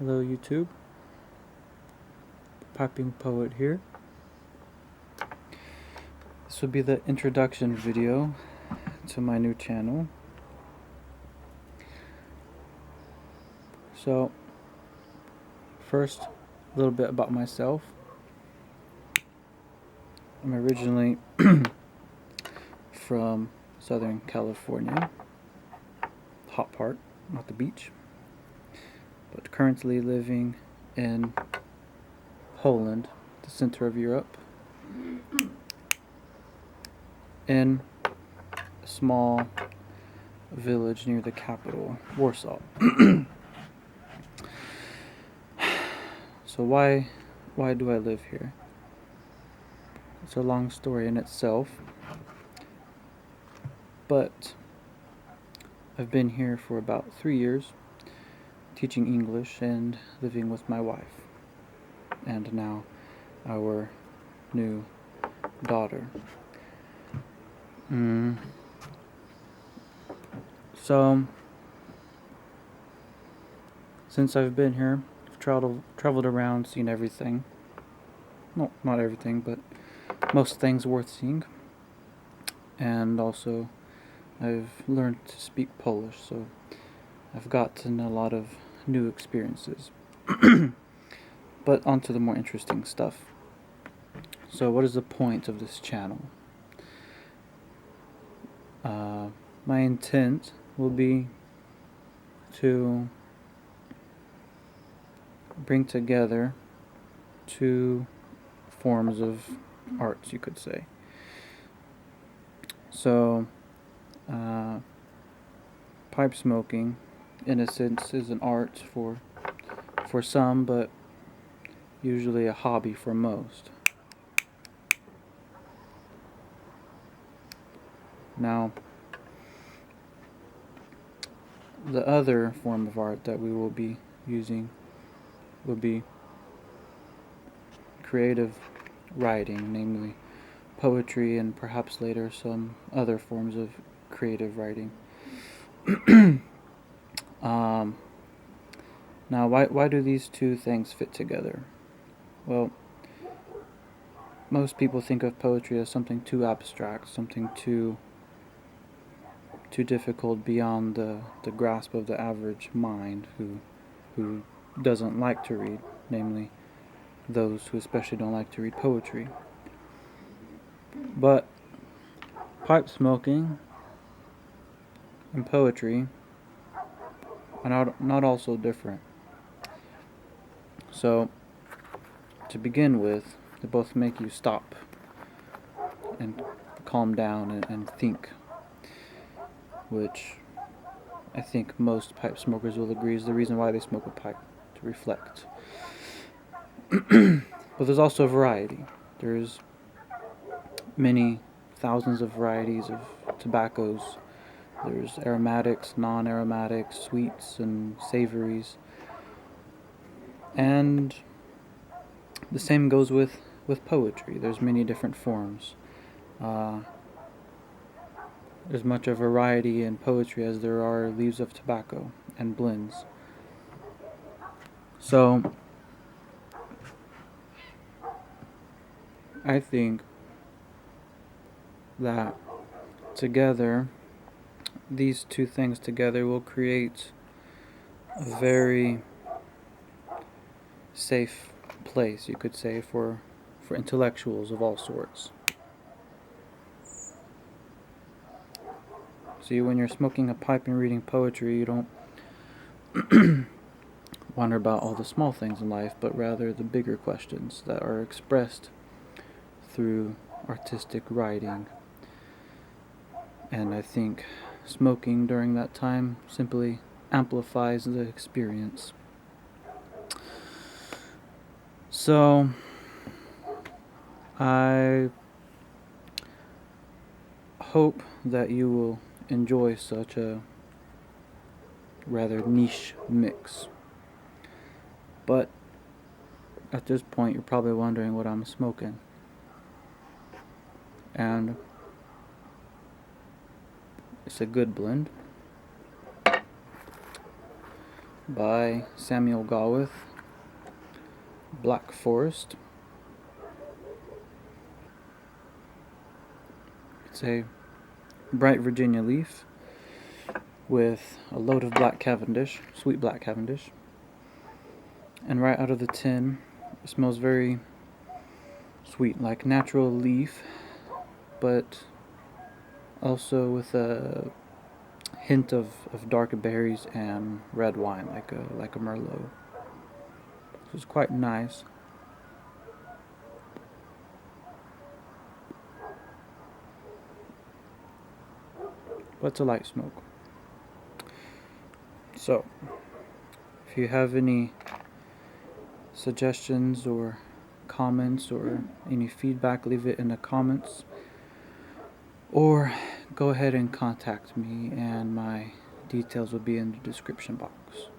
Hello YouTube, Piping Poet here. This will be the introduction video to my new channel. So, first, a little bit about myself. I'm originally from Southern California, hot part, not the beach, but currently living in Poland, the center of Europe, in a small village near the capital, Warsaw. So why do I live here? It's a long story in itself, but I've been here for about 3 years, teaching English and living with my wife, and now our new daughter. So, since I've been here, I've traveled around, seen everything. No, not everything, but most things worth seeing. And also, I've learned to speak Polish, so I've gotten a lot of new experiences. But on to the more interesting stuff. So what is the point of this channel? My intent will be to bring together two forms of arts, you could say. So, pipe smoking, in a sense, is an art for some, but usually a hobby for most. Now, the other form of art that we will be using will be creative writing, namely poetry and perhaps later some other forms of creative writing. Now, why do these two things fit together? Well, most people think of poetry as something too abstract, something too difficult beyond the grasp of the average mind who doesn't like to read, namely those who especially don't like to read poetry. But pipe smoking and poetry are not all so different. So, to begin with, they both make you stop and calm down and think, which I think most pipe smokers will agree is the reason why they smoke a pipe, to reflect. But there's also variety. There's many thousands of varieties of tobaccos. There's aromatics, non-aromatics, sweets, and savories. And the same goes with poetry. There's many different forms. There's much of variety in poetry as there are leaves of tobacco and blends. So, I think that together, these two things together will create a very safe place, you could say, for intellectuals of all sorts. See, when you're smoking a pipe and reading poetry, you don't wonder about all the small things in life, but rather the bigger questions that are expressed through artistic writing. And I think smoking during that time simply amplifies the experience. So, I hope that you will enjoy such a rather niche mix. But at this point, you're probably wondering what I'm smoking. And it's a good blend. by Samuel Gawith, Black Forest. It's a bright Virginia leaf with a load of black Cavendish, sweet black Cavendish. And right out of the tin, it smells very sweet, like natural leaf, but also with a hint of dark berries and red wine, like a Merlot. So it's quite nice. But it's a light smoke. So, if you have any suggestions or comments or any feedback, leave it in the comments, or go ahead and contact me, and my details will be in the description box.